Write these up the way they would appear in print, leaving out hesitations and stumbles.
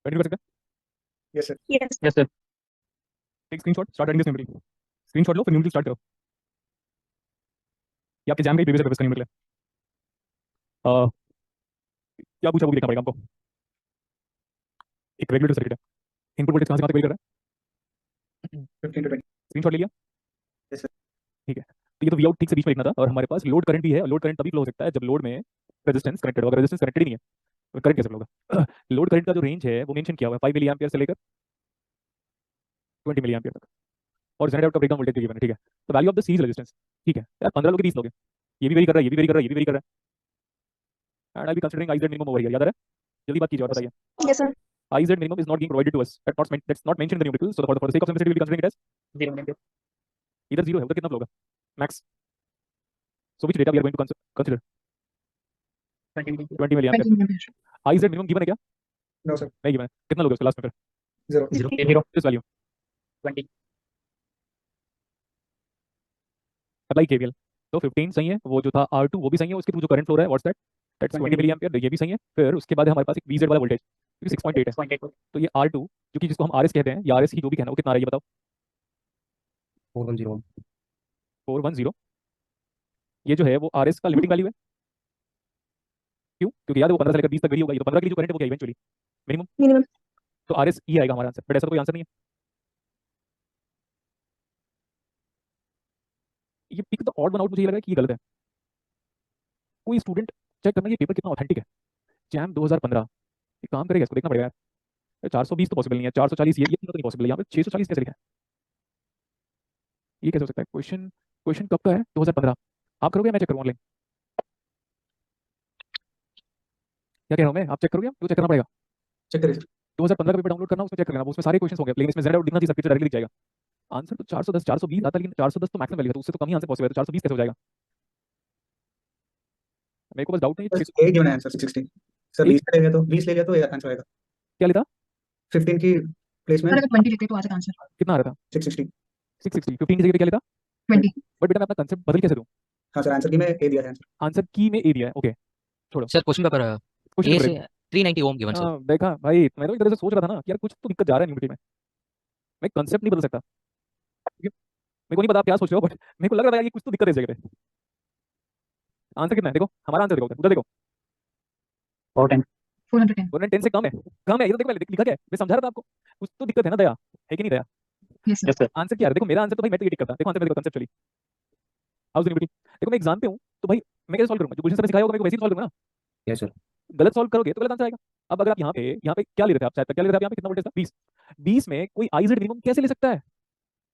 Continue कर सकते yes sir. Yes sir. हैं। Take screenshot, start writing this numerical. Screenshot लो, फिर न्यूमेरिकल स्टार्ट करो। ये आपके एग्जाम के प्रीवियस पेपर्स का न्यूमेरिकल है। क्या पूछा वो भी देखना पड़ेगा हमको। एक रेगुलेटर सर्किट है, इनपुट वोल्टेज कहाँ से कहाँ तक वेरी कर रहा 15 to 20। है, स्क्रीनशॉट ले लिया। Yes sir. ठीक है, तो ये तो वी आउट ठीक से बीच में लिखना था, और हमारे पास लोड करंट भी है। लोड करंट तभी फ्लो हो सकता है जब लोड में रेजिस्टेंस कनेक्टेड होगा। रेजिस्टेंस कनेक्टेड ही नहीं है तो करंट कैसे फ्लो होगा। लोड करंट का जो रेंज है वो मेंशन किया हुआ है 5 मिली एम्पियर से लेकर 20 मिली एम्पियर तक, और जनरेटर का ब्रेकडाउन वोल्टेज गिवन है। ठीक है, तो value of the series resistance. ठीक है यार, 15 लोगे 20 लोगे, ये भी वेरी कर रहा है, ये भी वेरी कर रहा है, ये भी वेरी कर रहा है। And I B considering I Z minimum over here. याद आ रहा है? जल्दी बात कीजिए और यस बताइए। Yes sir. I z minimum is not being provided to us. That's not mentioned in the numerical. So for the sake of simplicity, we'll be considering it as 0 minute. इधर जीरो है, उधर कितना flow होगा max. So which data we are going to consider? 20 minute. 20 milli ampere. 20 minute. I z minimum given है क्या? No sir. नहीं given है। कितना लोगे उसके लास्ट में फिर? 0। 0 0 दिस वैल्यू 20। Apply KVL. तो 15 सही है, वो जो था R2 वो भी सही है, उसके थ्रू जो करंट फ्लो रहा है what's that, that's 20 milli ampere, ये भी सही है। फिर उसके बाद है हमारे पास एक VZ वाला वोल्टेज, क्योंकि 6.8 है। 6.8। तो ये R2 क्योंकि जिसको हम RS कहते हैं, या RS ही जो भी कहना, वो कितना आ रहा है ये बताओ। 410 ओम। 410। ये जो है वो RS का लिमिटिंग वैल्यू है। क्यों? क्योंकि याद है वो 15 से लेकर 20 तक वेरी होगा। ये तो 15 के लिए जो करंट है वो क्या इवेंचुअली मिनिमम। मिनिमम। तो RS ही आएगा हमारा आंसर, बट ऐसा तो कोई आंसर नहीं है। ये pick the odd one out, मुझे ये लगा कि ये गलत है। कोई स्टूडेंट चेक करना ये पेपर कितना ऑथेंटिक है। जैम 2015, ये काम करेगा, इसको देखना पड़ेगा यार। 420 तो पॉसिबल नहीं है, 440 ये तो नहीं पॉसिबल है। यहाँ पे 640 कैसे लिखा है? ये कैसे हो सकता है? क्वेश्चन क्वेश्चन कब का है? 2015। आप करोगे या मैं चेक करूँ ऑनलाइन? क्या कह रहा हूँ मैं, आप चेक करोगे? तो चेक करना पड़ेगा। चेक करिए सर। 2015 का पेपर डाउनलोड करना, उसमें चेक कर लेना, वो उसमें सारे क्वेश्चन होंगे, लेकिन इसमें जेड दिखना चाहिए, सर्किट से डायरेक्टली दिख जाएगा। आंसर तो 410 420 आता है, लेकिन 410 तो मैक्सिमम वैल्यू है, तो उससे तो कम ही आंसर पॉसिबल है। तो 420 कैसे हो जाएगा? मेरे को बस डाउट नहीं है बस 600 एक गिवन है आंसर 660। सर एक 20 ले गया तो 20 ले गया तो ये आंसर आएगा। क्या लेता? 15 की प्लेस में सर अगर 20 लेते तो आ जाता आंसर। कितना आ रहा था? 660। 660। 15 की जगह पे क्या लेता? 20। बट बेटा मैं अपना कंसेप्ट बदल कैसे दूं? हाँ सर, आंसर की मैं ए दिया है आंसर। आंसर की में ए दिया है, ओके छोड़ो। सर क्वेश्चन पेपर क्वेश्चन ए पेपर से 390 ओम गिवन सर। हाँ देखा भाई, मैं तो एक तरह से सोच रहा था ना कि यार कुछ तो दिक्कत जा रहा है न्यूमेरिकल में। मैं कंसेप्ट नहीं बदल सकता, क्योंकि मेरे को नहीं पता आप क्या सोच रहे हो, बट मेरे को लग रहा था कि कुछ तो दिक्कत है इस जगह पे। आंसर कितना है देखो, हमारा आंसर देखो उधर, उधर देखो। 410। 410। 410 से कम है। कम है, ये तो देखो पहले लिखा क्या है, मैं समझा रहा था आपको। कुछ तो दिक्कत है ना दया, है कि नहीं Daya? Yes sir. Yes sir. Answer क्या है देखो, मेरा आंसर तो भाई मैं तो ये टिक करता। देखो आंसर देखो कंसेप्चुअली हाउस न्यूमेरिकल। देखो मैं एग्जाम पे हूँ तो भाई मैं कैसे सॉल्व करूंगा? जो क्वेश्चन से सिखाया होगा मैं वैसे ही सॉल्व करूंगा ना। Yes sir. गलत सॉल्व करोगे तो गलत आंसर आएगा। अब अगर आप यहाँ पे क्या ले रहे थे आप, शायद तक क्या ले रहे थे आप? यहाँ पे कितना वोल्टेज था? 20। 20 में कोई आईजेड मिनिमम कैसे ले सकता है?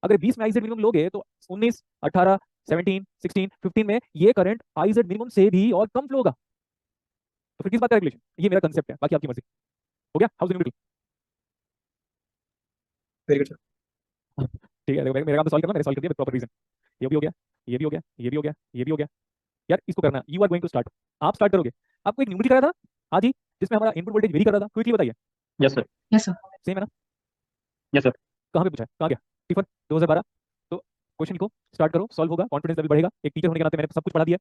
अगर 20 में आईजेड मिनिमम लोगे तो 19, 18, 17, 16, 15 में ये करंट आईजेड मिनिमम से भी और कम फ्लो होगा। तो फिर किस बात का रेगुलेशन? ये मेरा कंसेप्ट है, बाकी आपकी मर्जी। हो गया house numerical? Very good sir. ठीक है, देखो मेरा काम तो सॉल्व करना, मैंने सॉल्व कर दिया विद प्रॉपर रीजन। ये भी हो गया, ये भी हो गया, ये भी हो गया, ये भी हो गया। यार इसको करना, you are going to start. आप स्टार्ट करोगे। आपको एक न्यूमेरिकल कराया था आज ही, जिसमें हमारा इनपुट वोल्टेज वेरी कर रहा था। क्विकली बताइए। Yes sir. Yes sir. Same है ना? Yes sir. कहाँ पे पूछा है, कहाँ गया? टिफर 2012। तो क्वेश्चन लिखो, स्टार्ट करो, सॉल्व होगा, कॉन्फिडेंस लेवल बढ़ेगा। एक टीचर होने के नाते मैंने सब कुछ पढ़ा दिया।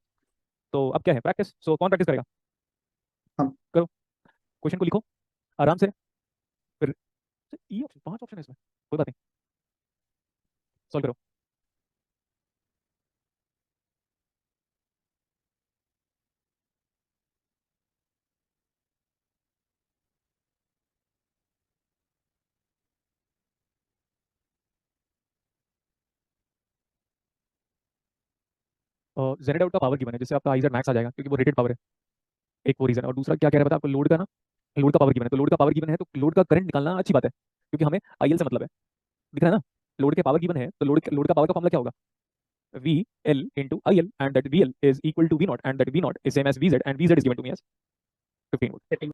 तो अब क्या है? प्रैक्टिस। सो कौन प्रैक्टिस करेगा? हम। करो, क्वेश्चन को लिखो आराम से। फिर ई ऑप्शन, 5 ऑप्शन है इसमें, कोई बात नहीं, सॉल्व करो। जेनेट आउट का पावर गिवन है, जिससे आपका आईजेड मैक्स आ जाएगा, क्योंकि वो रेटेड पावर है। एक वो रीजन है, और दूसरा क्या कह रहा है पता है आपको? लोड का ना, लोड का पावर गिवन है। तो लोड का पावर गिवन है तो लोड का करंट निकालना अच्छी बात है, क्योंकि हमें आईएल से मतलब है। दिख रहा है ना? लोड के पावर गिवन है तो लोड का पावर का फॉर्मूला क्या होगा? V L into I L, and that V L is equal to V not, and that V not is same as V Z, and V Z is given to me as 15 volt. 15।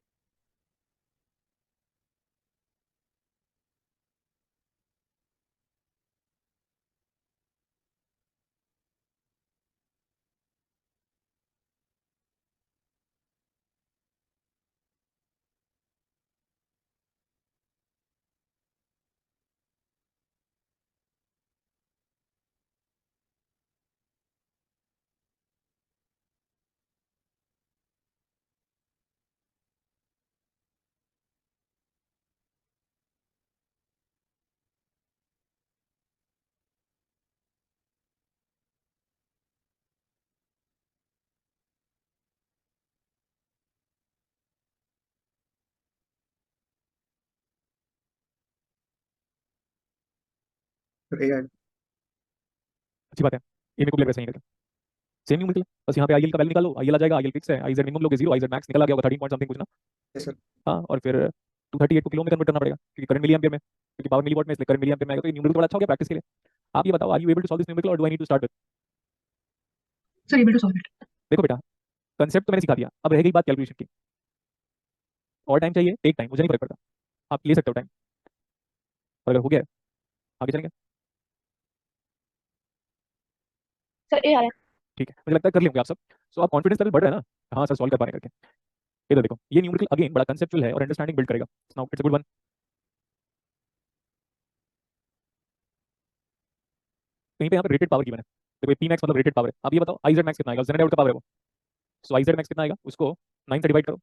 Sir A आएगा। अच्छी बात है, ये मेरे को भी लग रहा है सही है। सेम न्यूमेरिकल, बस यहाँ पे आईएल का वैल्यू निकालो, आईएल आ जाएगा, आईएल फिक्स है, आईजेड मिनिमम लोगे 0, आईजेड मैक्स निकल आ गया होगा 13 पॉइंट समथिंग कुछ ना। Yes sir. हाँ, और फिर 238 को किलो में कन्वर्ट करना पड़ेगा क्योंकि करंट मिली एम्पियर में, क्योंकि पावर मिलीवाट में, इसलिए करंट मिली एम्पियर में आएगा। तो ये न्यूमेरिकल बड़ा अच्छा हो गया प्रैक्टिस के लिए। आप ये बताओ, are you able to solve this numerical और do I need to start with? Sir, able to solve it. देखो बेटा, कंसेप्ट तो मैंने सिखा दिया, अब रह गई बात कैलकुलेशन की। और टाइम चाहिए, टेक टाइम, मुझे नहीं फर्क पड़ता, आप ले सकते हो टाइम। और अगर हो गया आगे चलेंगे। सर ए आया। ठीक है, मुझे लगता है कर लेंगे आप सब। सो आप कॉन्फिडेंस लेवल बढ़ रहा है ना? हाँ सर, सॉल्व कर पाने करके। इधर देखो, ये न्यूमेरिकल अगेन बड़ा कंसेप्चुअल है और अंडरस्टैंडिंग बिल्ड करेगा। Now it's a good one. कहीं पे यहाँ पे रेटेड पावर गिवन है, देखो पी मैक्स मतलब रेटेड पावर है। अब ये बताओ आईजेड मैक्स कितना आएगा, जेनरेट का पावर है वो। सो आईजेड मैक्स कितना आएगा, उसको 9 से डिवाइड करो,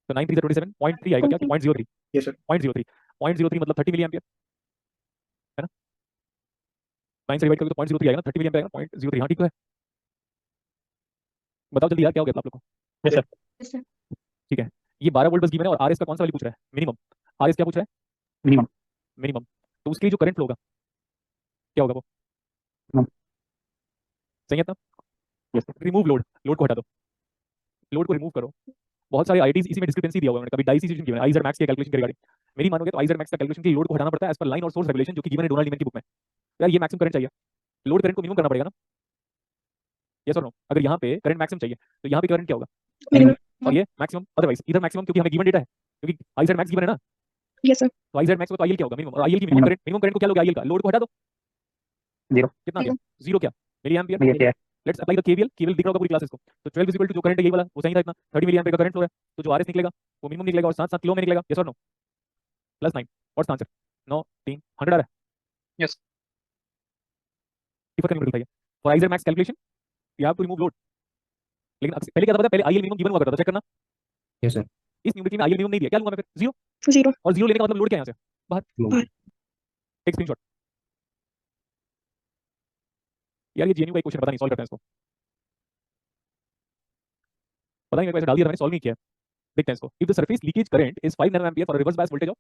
तो 9 3 27, 0.3 आएगा क्या, 0.03। Yes sir. 0.03 मतलब 30 मिली एम्पियर है ना। 9 से डिवाइड करोगे तो 0.03 आएगा ना, 30 मिली एम्पियर आएगा 0.03। हाँ ठीक तो है। बताओ जल्दी यार, क्या हो गया आप लोग को? Yes, sir. Yes sir. ठीक है, ये 12 वोल्ट बस गिवन है और आरएस का कौन सा वैल्यू पूछ रहा है, मिनिमम। आरएस क्या पूछ रहा है? Minimum. मिनिमम। तो उसके लिए जो करंट फ्लो होगा क्या होगा वो? Minimum. सही है ना? Yes, sir. Remove load, load को हटा दो, लोड को रिमूव करो। बहुत सारे आईटीज इसी में डिस्क्रिपेंसी दिया हुआ है, कभी डाई सिचुएशन गिवन है आईजेड मैक्स के कैलकुलेशन के रिगार्डिंग। मेरी मानोगे तो आईजेड मैक्स का कैलकुलेशन के लोड को हटाना पड़ता है एज पर लाइन और सोर्स रेगुलेशन, जो कि गिवन है डोनाल्ड नीमन की बुक में। यार ये मैक्सिमम करंट चाहिए, लोड करंट को मिनिमम करना पड़ेगा ना। यस और नो? अगर यहाँ पे करंट मैक्सिमम चाहिए तो यहाँ पे करंट क्या होगा? मिनिमम। और ये मैक्सिमम, अदरवाइज इधर मैक्सिमम, क्योंकि हमें गिवन डेटा है, क्योंकि आईजेड मैक्स गिवन है ना। Yes sir. तो आईजेड मैक्स में तो आईएल क्या होगा, मिनिमम। और आईएल की Minimum. मिनिमम करंट को क्या लोगे, आईएल का लोड को हटा दो। 0. कितना आ गया? 0 क्या, milli ampere. Yes, yes. Let's apply the KVL, KVL दिख रहा होगा पूरी क्लासेस को। तो 12 इक्वल टू जो करंट है ये वाला, वो सही था इतना 30 मिली एम्पियर का करंट फ्लो है। तो जो आरएस निकलेगा वो मिनिमम निकलेगा और साथ साथ किलो में निकलेगा। यस और no? Plus 9, what's the answer? 9 3 100 आ रहा है। Yes. डिफर करने मिलता है for IZ max calculation, you have to remove load. लेकिन पहले क्या था पता है, पहले आईएल मिनिमम गिवन हुआ करता था, चेक करना। Yes sir. इस न्यूमेरिकल में आईएल मिनिमम नहीं दिया, क्या लूंगा मैं फिर? 0। 0। और 0 लेने का मतलब लोड क्या है यहाँ से बाहर? बाहर। Take screenshot. यार ये जेएनयू का एक क्वेश्चन, पता नहीं सॉल्व करते हैं इसको, पता नहीं मेरे को ऐसे डाल दिया था मैंने, सॉल्व नहीं किया है। देखते हैं इसको। If the surface leakage current is 5 nano ampere for reverse bias voltage of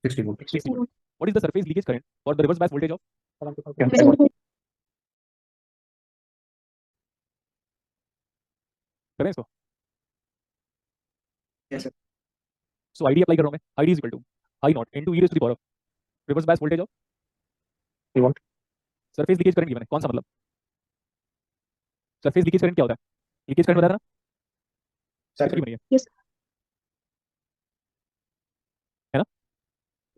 60 volt. 60 volt, what is the surface leakage current for the reverse bias voltage of? 75. करें इसको। Yes sir. So ID apply कर रहा हूं मैं, ID is equal to I not into e raise to the power of reverse bias voltage of 3 volt. Surface leakage current given है, कौन सा मतलब? सरफेस लीकेज करंट क्या होता है? लीकेज करंट बताया था ना, सर। कितनी बनी है? यस। है ना?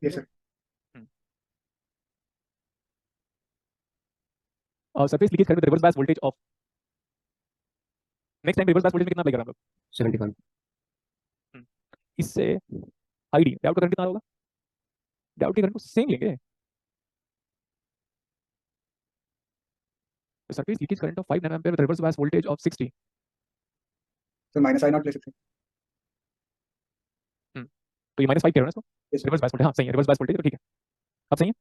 Yes sir. और surface leakage current with reverse bias voltage of, next time reverse bias voltage में कितना अप्लाई कर रहा हम लोग? 75। इससे आईडी डाउट का करंट कितना होगा? डाउट के करंट को सेम लेंगे, surface leakage current of 5 nano ampere with reverse bias voltage of 60। Sir minus I not ले सकते हैं। तो ये -5 कह रहे हो ना इसको, yes sir. Reverse bias voltage. हाँ सही है, रिवर्स बायस वोल्टेज, तो ठीक है, अब सही है,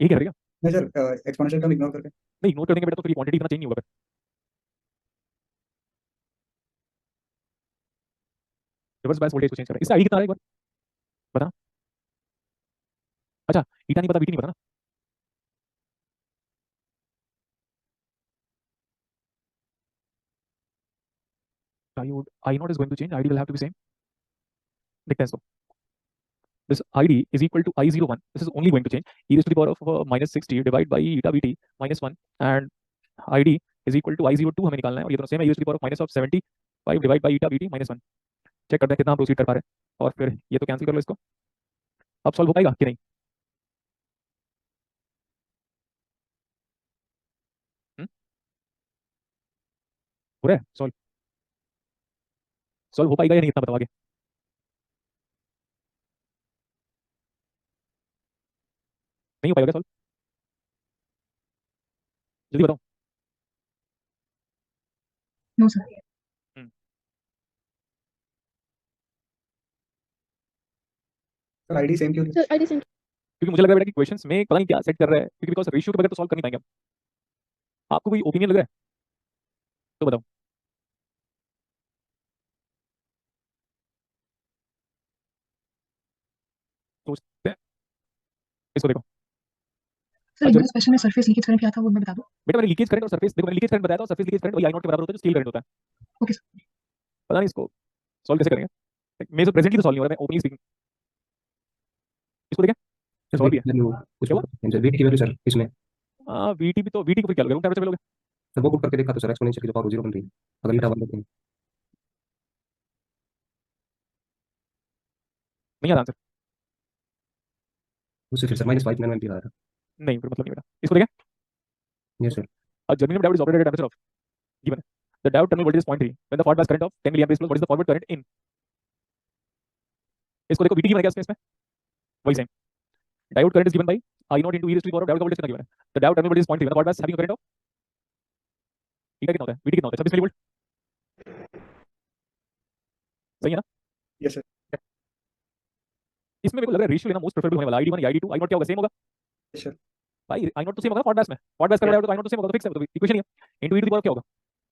यही कह रहे हैं क्या? नहीं सर, एक्सपोनेंशियल टर्म इग्नोर करके। नहीं, इग्नोर कर देंगे बेटा तो फिर क्वांटिटी इतना चेंज नहीं होगा फिर। रिवर्स बायस वोल्टेज को चेंज कर रहे हैं, इसका आईडी कितना आ रहा है एक बार बता। अच्छा, ईटा नहीं पता, बीटी नहीं पता ना। Diode I not is going to change, ID will have to be same. देखते हैं इसको। This ID is equal to I01. This is only going to change. E raised to the power of -60 divided by eta bt -1 and ID is equal to I02 हमें निकालना है, और ये दोनों same है। E raised to the power of -75 divided by eta bt -1। Check करते हैं कितना हम प्रोसीड कर पा रहे हैं, और फिर ये तो कैंसिल कर लो इसको। अब सॉल्व हो पाएगा कि नहीं? हो रहा है सॉल्व? सॉल्व हो पाएगा या नहीं इतना बताओ आगे। नहीं हो पाएगा सॉल्व? जल्दी बताओ। No, sir. Sir ID same क्यों? Sir ID send. क्योंकि मुझे लग रहा है बेटा कि क्वेश्चंस में पता नहीं क्या सेट कर रहा है, क्योंकि बिकॉज रेशियो के बगैर तो सॉल्व कर नहीं पाएंगे हम। आपको कोई ओपिनियन लग रहा है तो बताओ। सोचते हैं। इसको देखो सर अच्छा एक क्वेश्चन में सरफेस लीकेज करंट क्या था वो मैं बता दूं? बेटा, मैंने लीकेज करंट और सरफेस, देखो मैंने लीकेज करंट बताया था, सरफेस लीकेज करंट वही आई नॉट के बराबर होता है जो स्टील करंट होता है। Okay sir. पता नहीं इसको सॉल्व कैसे करेंगे, मेरे से प्रेजेंटली तो सॉल्व नहीं हो रहा है, मैं ओपनली स्पीकिंग। इसको देखें सर सॉल्व भी है। वेट वो क्या उसको सर वीटी की वैल्यू सर इसमें वीटी भी तो, वीटी को फिर क्या लोगे, रूम टेम्परेचर लोगे? सर वो पुट करके देखा तो सर एक्सपोनेंशियल की जो पावर 0 बन रही है अगर ईटा 1 लेते हैं नहीं आता आंसर। उससे फिर सर -5 नैनो एम्पीयर आ रहा नहीं फिर मतलब नहीं बेटा, इसको देखें। है। Yes sir Germanium diode is operated at a temperature of given. The diode terminal voltage is 0.3. When the forward bias current of 10 milliamperes flows, what is the forward current in? इसको देखो VT given है क्या इसमें, वही same. Diode current is given by I naught into e raised to the power of diode का voltage कितना given है? The diode terminal voltage is 0.3. When the forward bias having a current of eta कितना होता है, VT कितना होता है, 26 millivolt. सही है ना? Yes sir. इसमें मेरे को लग रहा है रेशियो लेना मोस्ट प्रेफरेबल होने वाला, ID1 ID2 I naught क्या होगा, सेम होगा यस सर। भाई। I naught तो सेम होगा फॉरवर्ड बायस में, फॉरवर्ड बायस का डायोड तो I naught तो सेम होगा, तो फिक्स है, तो इक्वेशन ही है। Into e to the power क्या होगा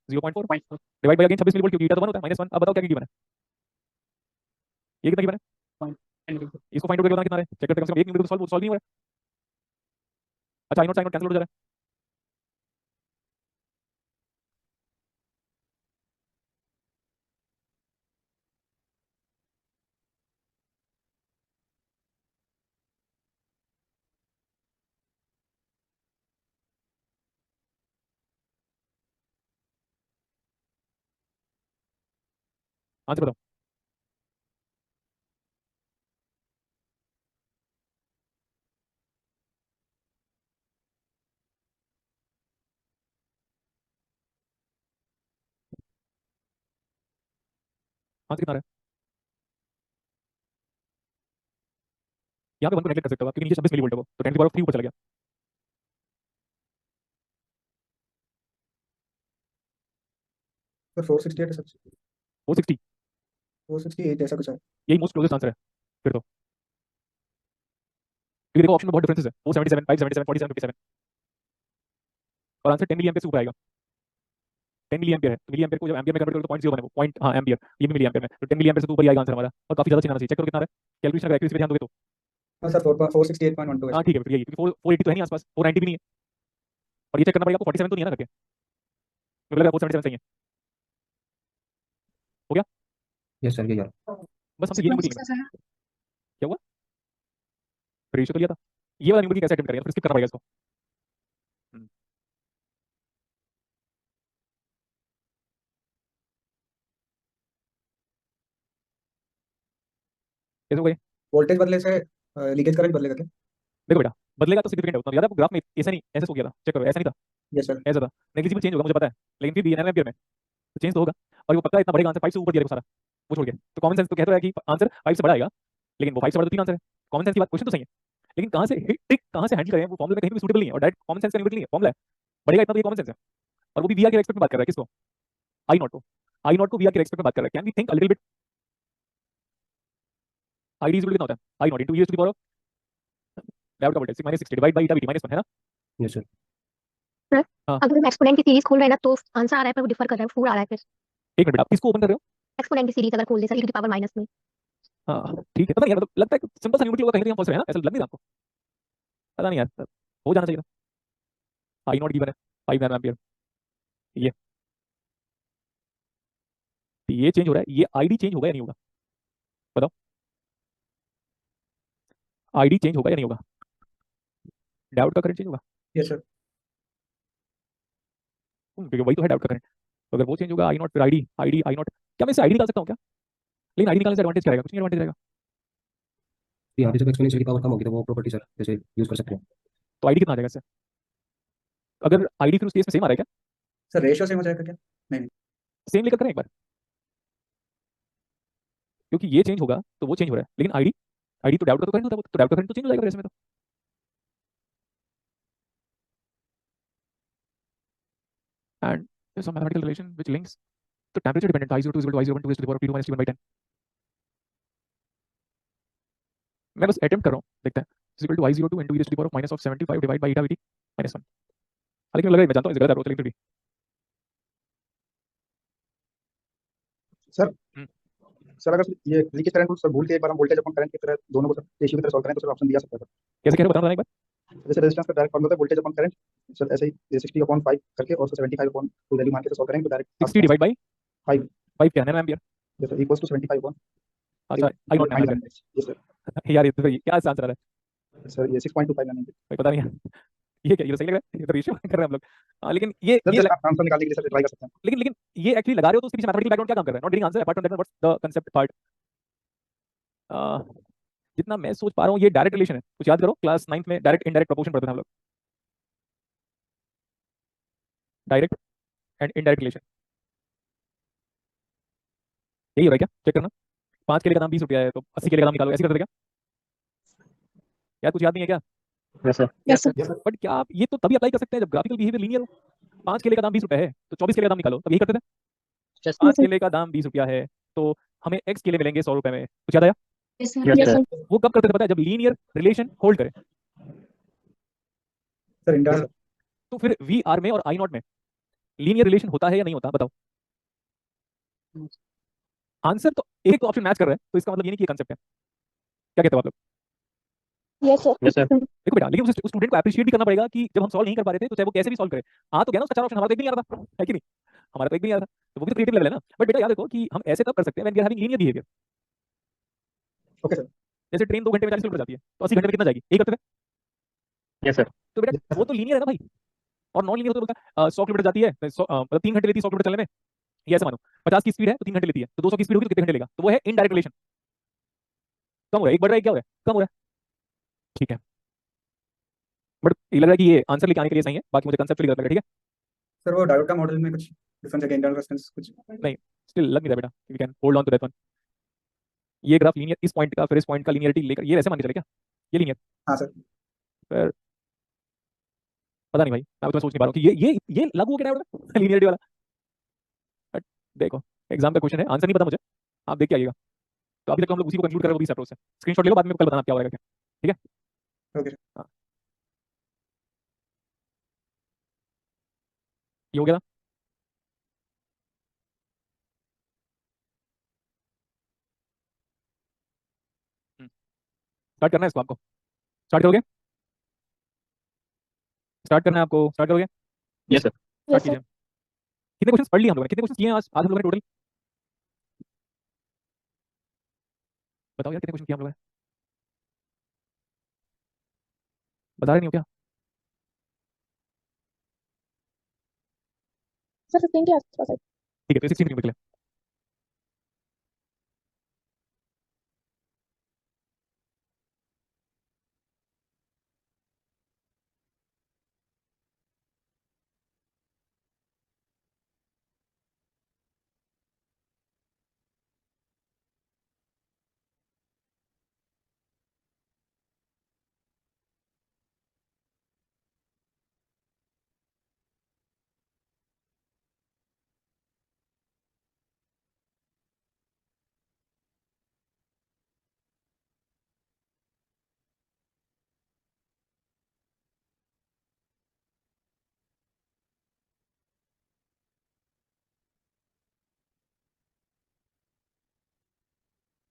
0.4 डिवाइड बाय अगेन 26 मिलीवोल्ट, क्योंकि eta तो 1 होता है -1। अब बताओ क्या गिवन है, ये कितना गिवन है, इसको फाइंड आउट करके बताना कितना है, चेक करते हैं, कम से कम 1 मिनट तो सॉल्व नहीं हो रहा है। अच्छा I naught कैंसिल हो जा रहा है। आंसर बताओ। आंसर कितना आ रहा है, यहाँ पे 1 को नेगलेक्ट कर सकते हो आप, क्योंकि नीचे 26 मिलीवोल्ट है वो, तो 10 की पावर 3 ऊपर चला गया। सर 468 है सर। 460 468 ऐसा कुछ है। यही मोस्ट क्लोजेस्ट आंसर है फिर तो, क्योंकि देखो ऑप्शन में बहुत डिफरेंसेस है, 477 577 47 57 और आंसर 10 मिली एम्पियर से ऊपर आएगा। 10 मिली एम्पियर है, तो मिली एम्पियर को जब एम्पियर में कन्वर्ट करो तो 0.01 है वो, पॉइंट हाँ एम्पियर, ये भी मिली एम्पियर में, तो 10 मिली एम्पियर से तो ऊपर ही आएगा आंसर हमारा, और काफी ज्यादा चेंज आना चाहिए। चेक करो कितना आ रहा है, कैलकुलेशन अगर एक्यूरेसी पे ध्यान दोगे तो। हाँ सर 468.12 है। हाँ ठीक है, फिर यही, क्योंकि 480 तो है नहीं आसपास, 490 भी नहीं है, और ये चेक करना पड़ेगा आपको 47 तो नहीं है ना करके, मुझे लगा 477 सही है। हो गया, यस सर ये यार बस हमसे ये नंबर 6.6 चाहिए। ऐसा है। क्या हुआ, रेशियो तो लिया था, ये वाला नंबर की कैसे अटेम्प्ट करेंगे, फिर स्किप करना पड़ेगा इसको। हम्म, कैसे हो गए। वोल्टेज बदले से लीकेज करंट बदलेगा क्या? देखो बेटा, बदलेगा तो सिग्निफिकेंट है उतना, याद है आपको ग्राफ में ऐसा नहीं, ऐसा हो गया था, चेक करो, ऐसा नहीं था, यस सर। ऐसा था, नेग्लिजिबल चेंज होगा मुझे पता है, लेकिन फिर भी नैनो एम्पियर में तो चेंज तो होगा, और वो पक्का इतना बढ़ेगा आंसर 5 से ऊपर दिया देखो सारा, वो छोड़ के, तो कॉमन सेंस तो कहता है कि आंसर 5 से बड़ा आएगा, लेकिन वो 5 से बड़ा तो 3 आंसर है। कॉमन सेंस की बात, क्वेश्चन तो सही है, लेकिन कहां से ट्रिक कहां से हैंडल करें, वो फॉर्मूला में कहीं भी सूटेबल नहीं है, और डायरेक्ट कॉमन सेंस का नहीं है, फॉर्मूला है, बढ़ेगा इतना तो ये कॉमन सेंस है, और वो भी वीआर के रेस्पेक्ट में बात कर रहा है, किसको, आई नॉट को, आई नॉट को वीआर के रेस्पेक्ट में बात कर रहा है। Can we think a little bit, ID is कितना होता है, I not into e to the power of diode का voltage -60 divide by eta VT -1 है ना। यस सर सर हाँ अगर हम एक्सपोनेंट की सीरीज खोल रहे हैं ना तो आंसर आ रहा है पर वो डिफर कर रहा है, 4 आ रहा है फिर। एक मिनट बेटा, आप किसको ओपन कर रहे हो। एक्सपोनेंट की सीरीज अगर खोल दे sir e to the power minus में। हाँ ठीक है, पता नहीं यार, मतलब लगता है सिंपल सा न्यूमेरिकल होगा, कहीं ना कहीं हम फंस रहे हैं ना, ऐसा लग नहीं रहा आपको, पता नहीं यार, हो जाना चाहिए था। आई नॉट गिवन है 5 नैनो एम्पियर, ये ये चेंज हो रहा है, ये आईडी चेंज होगा या नहीं होगा, बताओ, आईडी चेंज होगा या नहीं होगा, डायोड का करंट चेंज होगा। Yes sir. क्योंकि वही तो है डायोड का करंट, तो अगर वो चेंज होगा आई नॉट, फिर आईडी आईडी आई नॉट, क्या मैं इससे आईडी निकाल सकता हूँ क्या, लेकिन आईडी निकालने से एडवांटेज क्या रहेगा, कुछ नहीं एडवांटेज रहेगा। यहाँ पे जब एक्सपोनेंशियल की पावर कम होगी तो वो प्रॉपर्टी सर जैसे यूज कर सकते हैं तो आईडी कितना आ जाएगा इससे, अगर आईडी फिर उस केस में सेम आ रहा है क्या, सर रेशियो सेम हो जाएगा क्या? नहीं। सेम लेकर करें एक बार, क्योंकि ये चेंज होगा तो वो चेंज हो रहा है, लेकिन आईडी आईडी तो डायोड का तो करंट होता है, तो डायोड का करंट तो चेंज हो जाएगा ऐसे में तो। And there's some mathematical relation which links the temperature dependent I02 is equal to I01 2 is to the power of T2 minus T1 by 10। मैं बस अटेम्प्ट कर रहा हूँ, देखते हैं, is equal to I02 into e to the power of minus of 75 divided by eta vt -1। हालांकि मुझे लग रहा है, मैं जानता हूँ इसे गलत अप्रोच, लेकिन फिर भी सर हम्म। सर अगर ये लीकेज करंट को सर भूल के एक बार हम वोल्टेज अपॉन करंट की तरह दोनों को सर रेशियो की तरह सॉल्व करें तो सर ऑप्शन दिया सकता है सर। कैसे कह रहे हो बताना एक बार। जैसे रेजिस्टेंस का डायरेक्ट फॉर्मूला होता है वोल्टेज अपॉन करंट, सर ऐसे ही 60 अपॉन 5 करके और सर 75 अपॉन टू वैल्यू मान के सॉल्व करेंगे तो डायरेक्ट 60 डिवाइड बाई 5 5 क्या है नैनो एम्पियर। जैसे इक्वल्स टू 75 अपॉन अच्छा आई नॉट नैनो एम्पियर। यस यार ये तो क्या आंसर आ रहा है सर ये 6.25 नैनो एम्पियर। भाई, पता नहीं है ये क्या, ये तो सही लग रहा है, ये तो रेशियो कर रहे हैं हम लोग। लेकिन ये सर ये जस्ट आंसर निकालने के लिए सर ट्राई कर सकते हैं। लेकिन लेकिन ये एक्चुअली लगा रहे हो तो उसके पीछे मैथमेटिकल बैकग्राउंड क्या काम कर रहा है। Not getting answer apart from that what's the concept part. जितना मैं सोच पा रहा हूँ ये डायरेक्ट रिलेशन है। कुछ याद करो क्लास 9th में डायरेक्ट इनडायरेक्ट प्रोपोर्शन पढ़ते थे हम लोग। डायरेक्ट एंड इनडायरेक्ट रिलेशन यही हो रहा है क्या, चेक करना। 5 केले का दाम 20 रुपया है तो 80 केले का दाम निकालो, ऐसे करते थे क्या यार, कुछ याद नहीं है क्या। Yes sir. Yes sir. Yes sir. But क्या आप ये तो तभी अप्लाई कर सकते हैं जब ग्राफिकल बिहेवियर लीनियर हो। 5 केले का दाम 20 रुपया है तो 24 केले का दाम निकालो, तब यही करते थे। 5 केले का दाम 20 रुपया है तो हमें x केले मिलेंगे 100 रुपए में, कुछ याद आया। Yes sir. Yes yes sir. Sir. वो कब करते थे पता है, जब लीनियर रिलेशन होल्ड करे। सर इंडक्टर तो फिर वी आर में और आई नॉट में लीनियर रिलेशन होता है या नहीं होता, बताओ। आंसर तो एक ऑप्शन मैच कर रहा है तो इसका मतलब ये नहीं कि ये कंसेप्ट है। क्या कहते हो आप लोग। Yes sir. Yes sir. देखो बेटा, लेकिन उस स्टूडेंट को अप्रिशिएट भी करना पड़ेगा कि जब हम सॉल्व नहीं कर पा रहे थे तो चाहे वो कैसे भी सॉल्व करे। आ तो गया ना उसका 4 ऑप्शन, हमारा तो एक भी नहीं आ रहा था, है कि नहीं। हमारा तो एक भी नहीं आ रहा था तो वो भी तो क्रिएटिव लेवल है ना। बट बेटा याद रखो कि हम ऐसे तब कर सकते हैं when we are having linear behaviour. Okay sir. जैसे ट्रेन 2 घंटे में 40 किलोमीटर जाती है तो 80 घंटे में कितना जाएगी, यही करते थे। Yes sir. तो बेटा वो तो लीनियर है ना भाई। और नॉन लीनियर तो बोलता है 100 किलोमीटर जाती है मतलब 3 घंटे लेती है 100 किलोमीटर चलने में। ये ऐसे मानो 50 की स्पीड है तो 3 घंटे लेती है, तो 200 की स्पीड होगी तो कितने घंटे लेगा, तो वो है इनडायरेक्ट रिलेशन। कम हो रहा है, एक बढ़ रहा है, क्या हो रहा है, कम हो रहा है। ठीक है बट ये लग रहा है कि ये आंसर लेके आने के लिए सही है, बाकी मुझे कंसेप्ट गलत लग रहा है। ठीक सर वो डायोड का मॉडल में कुछ डिफरेंस है, इंटरनल रेजिस्टेंस कुछ। है नहीं स्टिल लग नहीं रहा बेटा, we can hold on to that one. ये ग्राफ लीनियर, इस पॉइंट का फिर इस पॉइंट का लीनियरिटी लेकर ये ऐसे मान के चले क्या, ये लीनियर। हाँ सर। फिर पता नहीं भाई, मैं तो सोच नहीं पा रहा हूँ कि ये लागू हो क्या डायोड लीनियरिटी वाला। बट देखो एग्जाम का क्वेश्चन है, आंसर नहीं पता मुझे, आप देख के आइएगा। तो अभी तक तो हम लोग उसी को कंक्लूड कर रहे हैं, वो भी अप्रोच से स्क्रीनशॉट ले लो, बाद में कल बताना क्या होगा क्या। ठीक है ओके सर। हाँ ये हो गया। स्टार्ट करना है इसको आपको, स्टार्ट करोगे, स्टार्ट करना है आपको, स्टार्ट करोगे, यस सर। स्टार्ट कीजिए। कितने क्वेश्चन पढ़ लिए हम लोगों ने, कितने क्वेश्चन किए हैं आज हम लोगों ने टोटल, बताओ यार कितने क्वेश्चन किए हम लोगों ने, बता रहे नहीं हो क्या। सर 15 के आसपास है। ठीक है तो 16 निकले।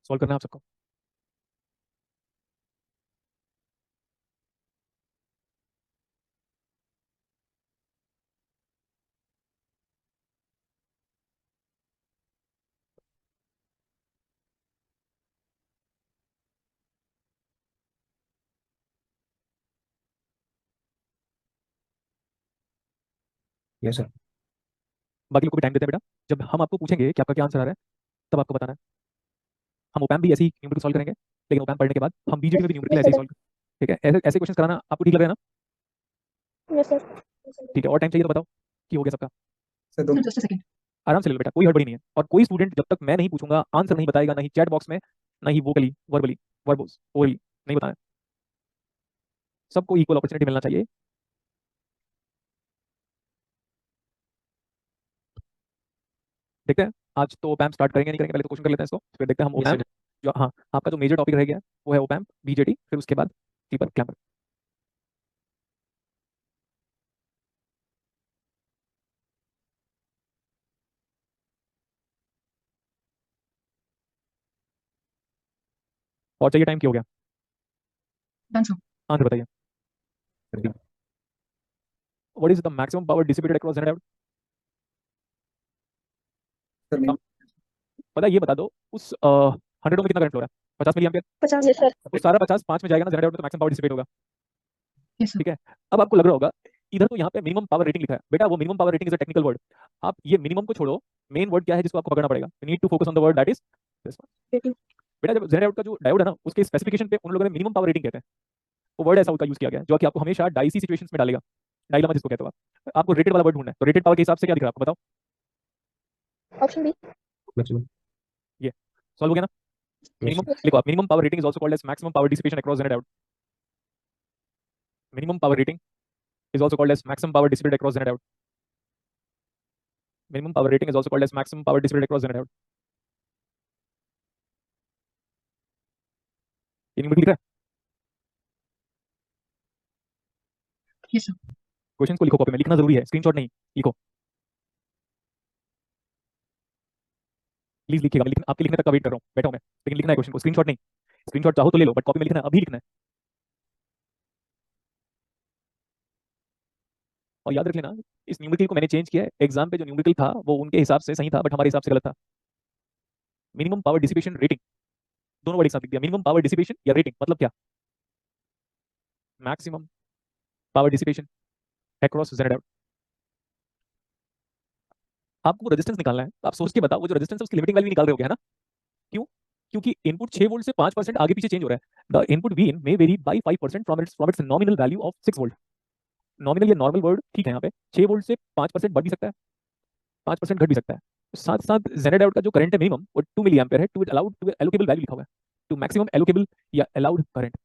सॉल्व करना है आप सबको। Yes sir. बाकी लोग को भी टाइम देते हैं बेटा, जब हम आपको पूछेंगे कि आपका क्या आंसर आ रहा है तब आपको बताना है। हम ओपैम भी ऐसे ही न्यूमेरिकल सॉल्व करेंगे, लेकिन ओपैम पढ़ने के बाद हम बीजेटी में भी न्यूमेरिकल ऐसे ही सॉल्व। ठीक है, ऐसे ऐसे क्वेश्चन कराना आपको ठीक लग रहा है ना। Yes sir. ठीक है और टाइम चाहिए तो बताओ कि हो गया सबका। सर दो। Sir just a second. आराम से ले लो बेटा, कोई हड़बड़ी नहीं है। और कोई स्टूडेंट जब तक मैं नहीं पूछूंगा आंसर नहीं बताएगा, ना ही चैट बॉक्स में, ना ही वोकली वर्बली वर्बोस ओरली, नहीं बताना। सबको इक्वल अपॉर्चुनिटी मिलना चाहिए। देखते हैं आज तो ओपैम स्टार्ट करेंगे नहीं करेंगे, पहले तो क्वेश्चन कर लेते हैं इसको, फिर देखते हैं हम यस ओपैम। सर। जो हाँ आपका जो मेजर टॉपिक रह गया वो है ओपैम बीजेटी, फिर उसके बाद क्लीपर क्लैम्पर। और चाहिए टाइम क्या हो गया? Done sir. आंसर बताइए। What is the maximum power dissipated across generate? Sir main पता है, ये बता दो उस 100 में कितना करंट फ्लो रहा है? 50 मिली एम्पियर। 50 yes sir तो सारा 50 5 में जाएगा ना जनरेट, तो मैक्सिमम पावर डिसिपेट होगा। Yes sir. ठीक है, अब आपको लग रहा होगा इधर तो यहाँ पे मिनिमम पावर रेटिंग लिखा है। बेटा वो minimum power rating is a technical word. आप ये मिनिमम को छोड़ो, मेन वर्ड क्या है जिसको आपको पकड़ना पड़ेगा? You need to focus on the word that is this one. Rating. बेटा जब जनरेट का जो डायोड है ना, उसके स्पेसिफिकेशन पे उन लोगों ने मिनिमम पावर रेटिंग कहते हैं। वो वर्ड ऐसा उसका यूज किया गया है जो कि आपको हमेशा डाइसी सिचुएशंस में डालेगा, डायलेमा जिसको कहते हो आप। आपको रेटेड वाला वर्ड ढूंढना है, तो रेटेड पावर के हिसाब से क्या दिख रहा है आपको बताओ? option B maximum. ये सॉल्व हो गया ना? यस मिनिमम लिखो आप, minimum power rating is also called as maximum power dissipation across generate diode. Minimum power rating is also called as maximum power dissipated across the diode. Minimum power rating is also called as maximum power dissipated across the diode. ये numerical लिख रहा है? Yes sir. Questions को लिखो copy में, लिखना जरूरी है, स्क्रीनशॉट नहीं। लिखो प्लीज, लिखिएगा। मैं आपके लिखने तक का वेट कर रहा हूँ, बैठा हूँ मैं, लेकिन लिखना है क्वेश्चन को। स्क्रीनशॉट नहीं, स्क्रीनशॉट चाहो तो ले लो, बट कॉपी में लिखना है, अभी लिखना है। और याद रख लेना, इस न्यूमेरिकल को मैंने चेंज किया है। एग्जाम पे जो न्यूमेरिकल था वो उनके हिसाब से सही था, बट हमारे हिसाब से गलत था। मिनिमम पावर डिसिपेशन रेटिंग, दोनों वर्ड एक साथ लिख दिया। मिनिमम पावर डिसिपेशन या रेटिंग मतलब क्या? Maximum power dissipation across generate. आपको रेजिस्टेंस निकालना है, तो आप सोच के बताओ वो जो रेजिस्टेंस है उसकी लिमिटिंग वैल्यू निकाल रहे हो क्या, है ना? क्यों? क्योंकि इनपुट 6 वोल्ट से 5% आगे पीछे चेंज हो रहा है। The input V in may vary by 5% from its nominal value of 6 volt. Nominal या नॉर्मल वर्ड ठीक है, यहाँ पे 6 वोल्ट से 5% बढ़ भी सकता है, 5% घट भी सकता है। साथ साथ जेनेट आउट का जो करंट है मिनिमम वो 2 मिली एम्पियर है। To allowed to allocable value लिखा हुआ है, टू मैक्सिमम एलोकेबल या अलाउड करंट।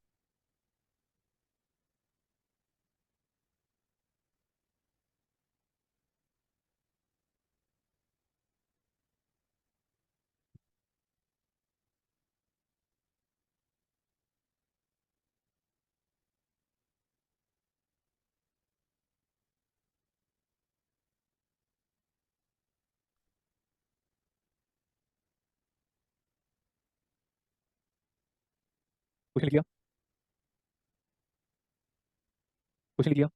क्वेश्चन लिख लिया? क्वेश्चन लिख लिया?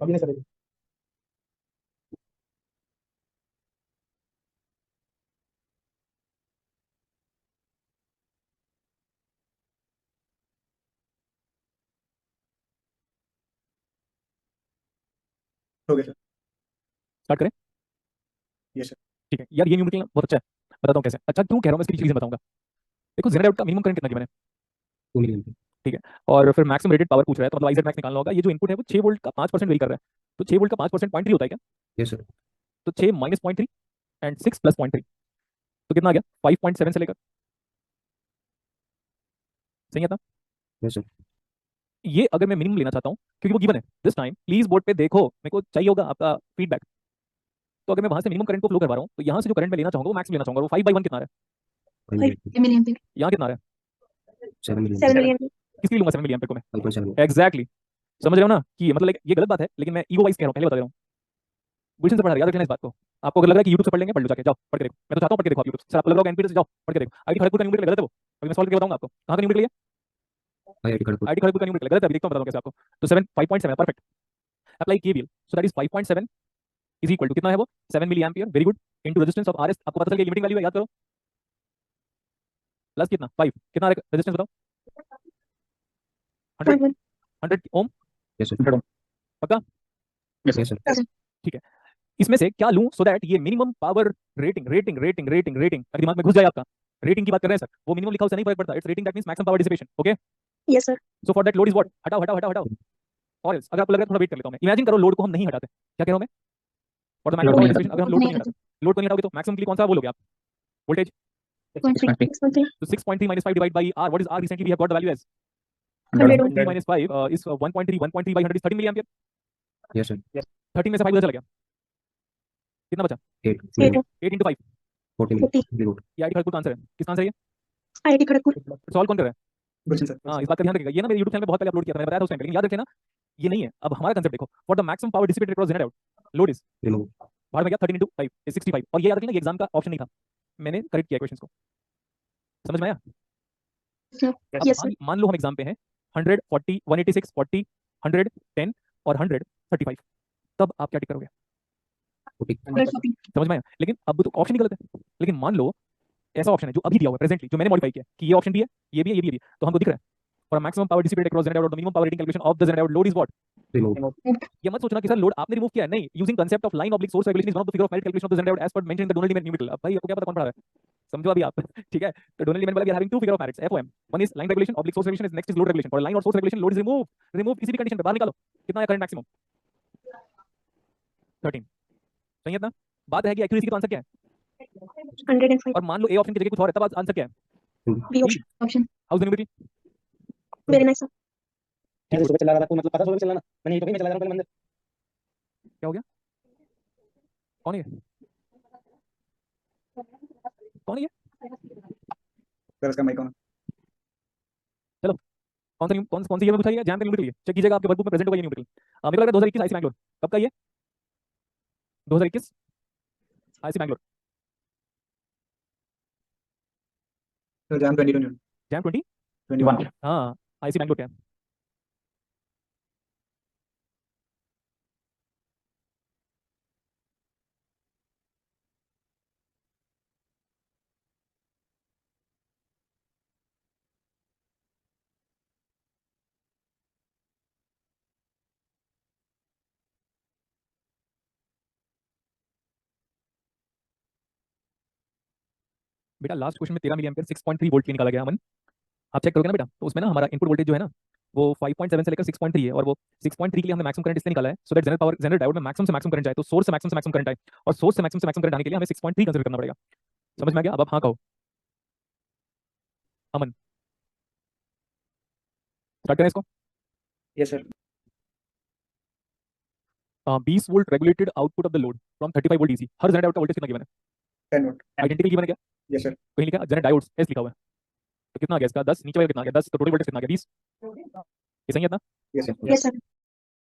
अभी नहीं सर हो गया सर। स्टार्ट करें? Yes sir. ठीक है यार, ये न्यूमेरिकल ना बहुत अच्छा है, बताता हूँ कैसे। अच्छा क्यों कह रहा हूँ मैं, इसकी रीजन बताऊंगा। देखो जेनेट आउट का मिनिमम करंट कितना गिवन है, 2 मिली एम्पियर। ठीक है, और फिर मैक्सिमम रेटेड पावर पूछ रहा है, तो मतलब आईजेड मैक्स निकालना होगा। ये जो इनपुट है वो 6 वोल्ट का 5% वेरी कर रहा है, तो 6 वोल्ट का 5% 0.3 होता है क्या? Yes sir. तो 6 माइनस 0.3 एंड 6 प्लस 0.3, तो कितना आ गया? 5.7 से लेकर, सही है था? Yes sir. ये अगर मैं मिनिमम लेना चाहता हूँ, क्योंकि वो गिवन है दिस टाइम, प्लीज बोर्ड पे देखो, मेरे को चाहिए होगा आपका फीडबैक। तो अगर मैं वहां से मिनिमम करंट को फ्लो करवा रहा हूँ, तो यहाँ से जो करंट मैं लेना चाहूंगा वो मैक्स लेना चाहूंगा। वो 5/1 कितना आ रहा 5 मिली एम्पियर। 5 मिली एम्पियर। है? यहाँ कितना आ रहा है? 7 मिली 7 एम्पियर। million किस लिए लूंगा 7 मिली एम्पियर को मैं? 5.7। एग्जैक्टली, समझ रहे हो ना कि मतलब ये गलत बात है, लेकिन मैं ईगो वाइज कह रहा हूँ, पहले बता दे रहा हूँ। गुलशन से पढ़ा, याद रखना इस बात को। आपको अगर लग रहा है कि यूट्यूब से पढ़ लेंगे, पढ़ लो जाके, जाओ पढ़ के देखो। मैं तो चाहता हूँ पढ़ के देखो आप यूट्यूब से। सर आपको लग रहा होगा एनपीटीएल से, जाओ पढ़ के देखो। आईटी खड़गपुर का न्यूमेरिकल गलत है वो, अभी मैं सॉल्व करके बताऊंगा आपको। कहाँ का न्यूमेरिकल है? आईआईटी खड़गपुर। आईटी खड़गपुर का न्यूमेरिकल गलत है, अभी देखता हूँ बताऊँ कैसे आपको। तो 5.7 perfect. Apply KVL, so that is 5.7 is equal to कितना है वो? 7 milli ampere, very good, into resistance of RS. आपको पता चल गया लिमिटिंग वैल्यू है, याद करो। प्लस कितना? 5, कितना रेजिस्टेंस बताओ? 100 1 100 ओम, यस सर। 100 ओम। पक्का? Yes yes sir. सर। ठीक है, इसमें से क्या लूं सो दैट ये minimum power rating rating rating rating rating अगर दिमाग में घुस जाए आपका, रेटिंग की बात कर रहे हैं सर, वो मिनिमम लिखा उससे नहीं फर्क पड़ता। It's rating that means maximum power dissipation. Okay, yes sir so for that load is what? हटाओ हटाओ हटाओ हटाओ। और एल्स अगर आपको लग रहा है थोड़ा वेट कर लेता हूं मैं, इमेजिन करो लोड को हम नहीं हटाते, क्या कह रहा हूं मैं? For the maximum load power नहीं डिसिपेशन अगर हम लोड को नहीं नहीं हटाते, लोड को नहीं हटाओगे तो मैक्सिमम के लिए कौन सा बोलोगे आप? वोल्टेज। 0.3। 6.3 तो 6.3 minus 5 divided by R, what is R? Recently we have got the value as 100 3 minus 5 is 1.3 1.3 by 100 is 30 milliampere। Yes sir. 13 में से 5 उधर चला गया, कितना बचा? 8 मिली 8 8 into 5। 40 milli volt. ये आईटी खड़गपुर का आंसर है। किसका आंसर है ये? आईआईटी खड़गपुर सॉल्व कौन कर रहा है? गुलशन सर। हाँ, इस बात का ध्यान रखिएगा। ये ना मेरे YouTube चैनल पे बहुत पहले अपलोड किया था, मैंने बताया था उस टाइम पे, लेकिन याद रखिए ना, ये नहीं है। अब हमारा कंसेप्ट देखो, for the maximum power dissipated across generate out load is, remove. बाहर में गया 13 into 5 is 65। और ये याद रखिए ना, ये एग्जाम का ऑप्शन नहीं था, मैंने करेक्ट किया क्वेश्चंस को। समझ में आया? Sir. अब Yes, sir. मान लो हम एग्जाम पे हैं 100 40 186 40 100 10 और 100 35, तब आप क्या टिक करोगे? 140. समझ में आया? लेकिन अब तो ऑप्शन ही गलत है। लेकिन मान लो ऐसा ऑप्शन है जो अभी दिया हुआ है प्रेजेंटली, जो मैंने मॉडिफाई किया कि ये ऑप्शन भी है, ये भी है, ये भी है, ये भी है, तो हमको दिख रहा है for maximum power dissipated across generator, the minimum power rating calculation of the generator load is what? Remove. ये मत सोचना कि सर लोड आपने रिमूव किया है, नहीं, using concept of line oblique source regulation is one of the figure of merit calculation of the generator as per mention in the डोनल limit numerical. अब भाई आपको क्या पता कौन पढ़ा रहा है, समझो अभी आप ठीक है। तो डोनल लिमिट मतलब we are having two figure of merits FOM, one is line regulation oblique source regulation, is next is load regulation. For line और source regulation load is remove किसी भी कंडीशन पे बाहर निकालो, कितना है करंट मैक्सिमम? 13। सही है ना? बात है कि एक्यूरेसी की तो आंसर क्या है? 105. और मान लो ए ऑप्शन की जगह कुछ और है, तब आंसर क्या है? B option. Option. How is the numerical? Very nice, sir. मैं सुबह चला रहा था, तो मतलब पता सुबह चलाना, मैंने ये तो भी मैं चला रहा हूँ पहले मंदिर। क्या हो गया? कौन है ये? कौन है ये? फिर उसका माइक ऑन। कौन सी ईयर में पूछा गया? जैम का न्यूमेरिकल, चेक कीजिएगा आपके वर्कबुक में प्रेजेंट होगा ये न्यूमेरिकल। मेरे को लग रहा है 2021 आईसी बैंगलोर। कब का ये? 2021 आईसी बैंगलोर। तो जैम 2021 जैम 20 21। हाँ आईसी बैंगलोर क्या है? बेटा लास्ट क्वेश्चन में 13 मिली एम्पियर 6.3 वोल्ट के निकाला गया अमन, आप चेक करोगे ना बेटा, तो उसमें ना हमारा इनपुट वोल्टेज जो है ना वो 5.7 से लेकर 6.3 है, और वो 6.3 के लिए हमने मैक्सिमम करंट इसलिए निकाला है so that general power general diode में मैक्सिमम से मैक्सिमम करंट जाए, तो सोर्स से मैक्सिमम करंट आए, और सोर्स से मैक्सिमम करंट आने के लिए हमें 6.3 कंसीडर करना पड़ेगा। समझ में आ गया? अब आप हाँ कहो अमन, स्टार्ट करें इसको। Yes sir. 20 volt regulated output of the load from 35 volt DC, her general diode का वोल्टेज कितना गिवन है? 10 वोल्ट। आइडेंटिकल गिवन है क्या? Yes sir. कहीं लिखा जनरल डायोड्स एस लिखा हुआ है, तो कितना आ गया इसका? 10, नीचे वाला कितना आ गया? 10, तो टोटल वोल्टेज कितना आ गया? 20। ये सही है इतना? Yes sir. Yes, sir.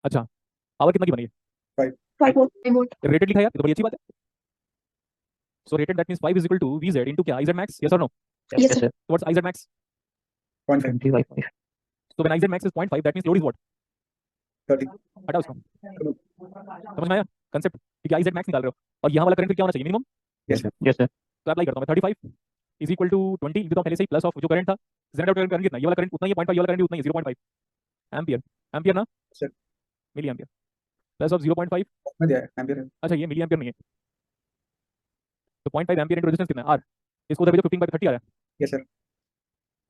अच्छा, पावर कितना की बनी है? 5 volt. 5 volt. रेटेड लिखा है यार, ये तो बड़ी अच्छी बात है। So rated that means 5 is equal to VZ into क्या? IZ max, yes or no? Yes, sir. What's IZ max? 0.5 So when IZ max is 0.5 that means load is what? 30। हटाओ इसको। समझ में आया कंसेप्ट? क्योंकि IZ max निकाल रहे हो, और यहाँ वाला करंट क्या होना चाहिए? Minimum. Yes sir. Yes sir. तो अप्लाई करता हूँ मैं 35 इज इक्वल टू 20 ये तो पहले से ही प्लस ऑफ जो करंट था, जनरेटर करंट कितना? ये वाला करंट उतना ही है 0.5, ये वाला करंट भी उतना ही है 0.5 एम्पियर। एम्पियर ना sir. Milli ampere plus of 0.5। मैं दिया है एम्पियर है। अच्छा ये मिली एम्पियर नहीं है, तो 0.5 एम्पियर इनटू रेजिस्टेंस कितना है? R। इसको उधर भेजो 15/30 आ रहा है। Yes sir.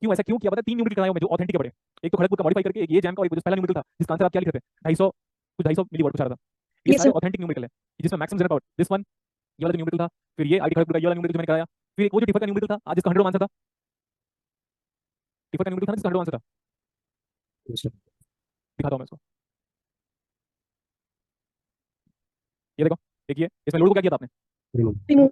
क्यों ऐसा क्यों किया पता है? 3 न्यूमेरिकल बनाए मैं जो ऑथेंटिक पड़े, एक तो खड़गपुर का मॉडिफाई करके, एक ये जैम का, और एक जो पहला न्यूमेरिकल था जिसका आंसर आप क्या लिख रहे थे 250 कुछ 250 मिली वाट कुछ आ रहा था। ये Yes, सारे sir. ऑथेंटिक न्यूमेरिकल है जिसमें maximum general power this one, ये वाला न्यूमेरिकल था, फिर ये आईटी खड़गपुर का ये वाला न्यूमेरिकल जो मैंने कराया, फिर एक वो जो टिफर का न्यूमेरिकल था आज इसका 100 आंसर था, टिफर का न्यूमेरिकल था जिसका 100 आंसर था। Yes, sir. दिखाता हूं मैं इसको, ये देखो, देखिए इसमें लोड को क्या किया था आपने? Remove. Remove.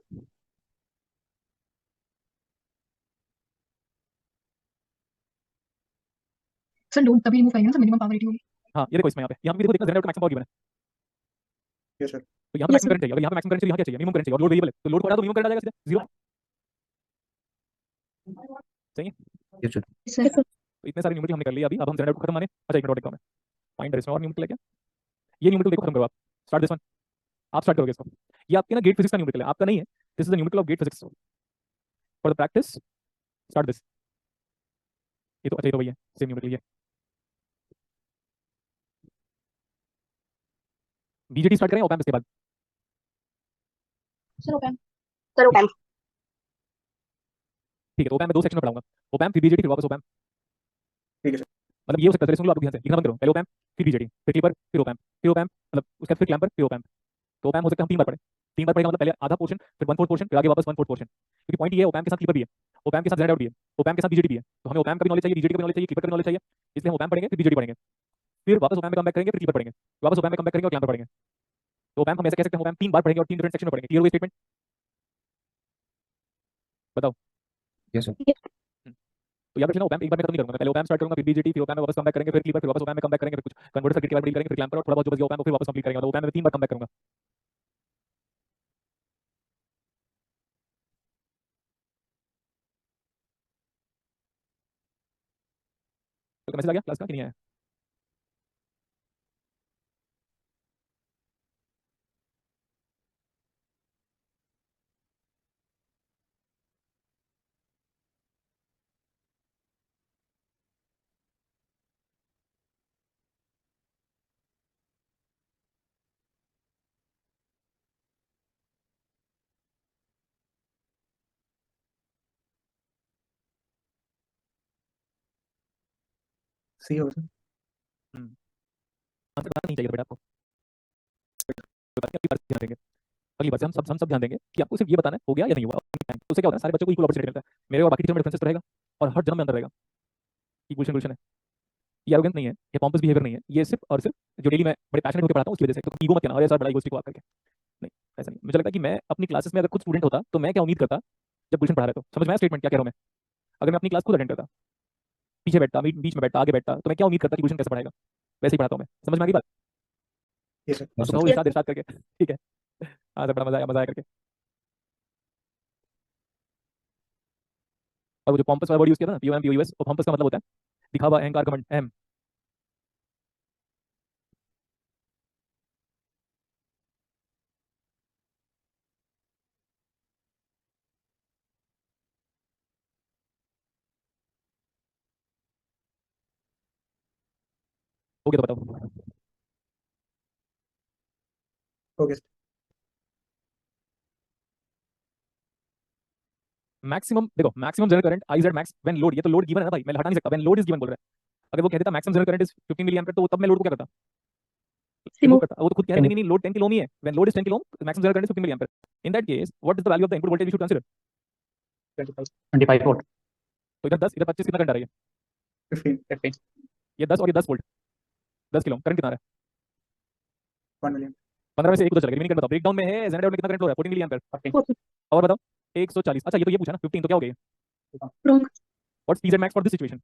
Sir, load तभी remove करेंगे ना, sir, minimum power rating होगी. हाँ ये देखो इसमें, यहाँ पे भी देखो कितना जनरेटर का मैक्सिमम पावर गिवन है, यस सर। तो यहाँ पे Yes, मैक्सिमम करंट चाहिए, अगर यहाँ पे मैक्सिमम करंट चाहिए, यहाँ क्या चाहिए? मिनिमम करंट चाहिए, और लोड वेरिएबल है तो लोड को हटा दो, मिनिमम करंट आ जाएगा सीधा 0। सही है? Yes, sir. Yes, sir. Yes, sir. तो इतने सारे न्यूमेरिकल हमने कर लिए अभी, अब हम जनरेटर को खत्म माने। अच्छा एक मिनट और देखता हूं मैं, फाइंड इसमें और न्यूमेरिकल है क्या? ये न्यूमेरिकल देखो खत्म करो आप, स्टार्ट दिस वन, आप स्टार्ट करोगे इसको। ये आपके ना गेट फिजिक्स का न्यूमेरिकल है, आपका नहीं है, this is the numerical of GATE physics for the practice, start this. ये तो अच्छा ये तो भैया सेम न्यूमेरिकल, ये बीजेटी स्टार्ट करें ओपैम्प इसके बाद। Sir, open. Sir, open. ठीक है, तो ओपैम्प में 2 सेक्शन में पढ़ाऊंगा, ओपैम्प फिर बीजेटी फिर वापस ओपैम्प। ठीक है सर। मतलब ये हो सकता है, सुन लो आप ध्यान से, लिखना बंद करो, पहले ओपैम्प फिर बीजेटी फिर क्लिपर फिर ओपैम्प फिर ओपैम्प, मतलब उसके बाद फिर क्लैम्पर फिर ओपैम्प। तो ओपैम्प हो सकता है हम 3 बार पढ़े, 3 बार पढ़ेगा मतलब पहले आधा पोर्शन फिर 1/4 पोर्शन फिर आगे वापस 1/4 पोर्शन, क्योंकि पॉइंट ये है ओपैम्प के साथ क्लिपर भी है, ओपैम्प के साथ जनरेटर भी है, ओपैम्प के साथ बीजेटी भी है, तो हमें ओपैम्प का भी नॉलेज चाहिए, बीजेटी का भी नॉलेज चाहिए, क्लिपर का भी नॉलेज चाहिए, इसलिए हम ओपैम्प पढ़ेंगे फिर बीजेटी पढ़ेंगे, फिर वापस ओपैम्प में कम बैक करेंगे, फिर क्लिपर पढ़ेंगे, वापस ओपैम्प में कम बैक करेंगे और क्लैम्पर पढ़ेंगे। तो ओपैम्प हम ऐसे कह सकते हैं ओपैम्प 3 बार पढ़ेंगे और 3 डिफरेंट सेक्शन में पढ़ेंगे। क्लियर हुआ स्टेटमेंट? बताओ। Yes, sir. तो याद रखना ओपैम्प एक बार मैं खत्म नहीं करूंगा, मैं पहले ओपैम्प स्टार्ट करूंगा फिर बीजेटी फिर ओपैम्प में वापस कम बैक करेंगे फिर क्लिपर फिर वापस ओपैम्प में कम बैक करेंगे फिर कुछ कन्वर्टर सर्किट के बाद डील करेंगे फिर क्लैम्पर और थोड़ा बहुत जो बच गया ओपैम्प फिर वापस कंप्लीट करेंगे, तो ओपैम्प में 3 बार कम बैक करूंगा। तो मैसेज आ गया क्लास का कि नहीं आया? सी होगा सर। आंसर बताना नहीं चाहिए था बेटा आपको। अगली बार से ध्यान देंगे, अगली बार से हम सब ध्यान देंगे कि आपको सिर्फ ये बताना है हो गया या नहीं हुआ। उससे क्या होता है, सारे बच्चों को इक्वल अपॉर्चुनिटी मिलता है। मेरे और बाकी टीचर में डिफरेंसेस तो रहेगा और हर जन्म में अंतर रहेगा। ये गुलशन गुलशन है, ये एरोगेंस नहीं है, ये पॉम्पस बिहेवियर नहीं है, ये सिर्फ और सिर्फ जो डेली मैं बड़े पैशनेट होकर पढ़ाता हूँ उसकी वजह से। तो ईगो मत कहना अरे सर बड़ा ईगोइस्टिक हुआ करके, नहीं ऐसा नहीं। मुझे लगता है कि मैं अपनी क्लासेस में अगर खुद स्टूडेंट होता तो मैं क्या उम्मीद करता जब गुलशन पढ़ा रहे तो। समझ में आया स्टेटमेंट क्या कह रहा हूँ मैं? अगर मैं अपनी क्लास खुद अटेंड करता, पीछे बैठता, बीच में बैठता, आगे बैठता, तो मैं क्या उम्मीद करता कि गुलशन कैसे पढ़ाएगा, वैसे ही पढ़ाता हूँ मैं। समझ में आ गई बात? ये सर। अब बताओ इरशाद करके, ठीक है। हाँ सर बड़ा मजा आया करके। और वो जो पॉम्पस वाला वर्ड यूज किया था ना, पीओएम पीओयूएस, वो पॉम्पस का मतलब होता है दिखावा, अहंकार, घमंड, अहम। हो गया तो बताओ। Okay sir. मैक्सिमम देखो, maximum general current I Z max when load, ये तो लोड गिवन है ना भाई, मैं हटा नहीं सकता। व्हेन लोड इज गिवन बोल रहा है। अगर वो कह देता maximum general current is 15 milli ampere, तो तब मैं लोड को क्या करता? रिमूव रिमूव करता। वो तो खुद कह रहे हैं नहीं लोड 10 किलो ओम ही है। When load is 10 kilo ohm, maximum general current is 15 milli ampere. In that case what is the value of the input voltage we should consider? 25 volt. तो इधर 10, इधर 25, कितना करंट आ रही है? 15 ये 10 और ये 10 वोल्ट, 10 किलो करंट कितना आ रहा है? 1 मिलियन 15 में से एक उधर चला गया। रिमेनिंग करंट बताओ। ब्रेकडाउन में है जनरेटर में कितना करंट हो रहा है? 14 मिली एम्पीयर। 14 और बताओ 140। अच्छा ये तो ये पूछा ना 15, तो क्या हो गया? wrong what's PZ max for this situation?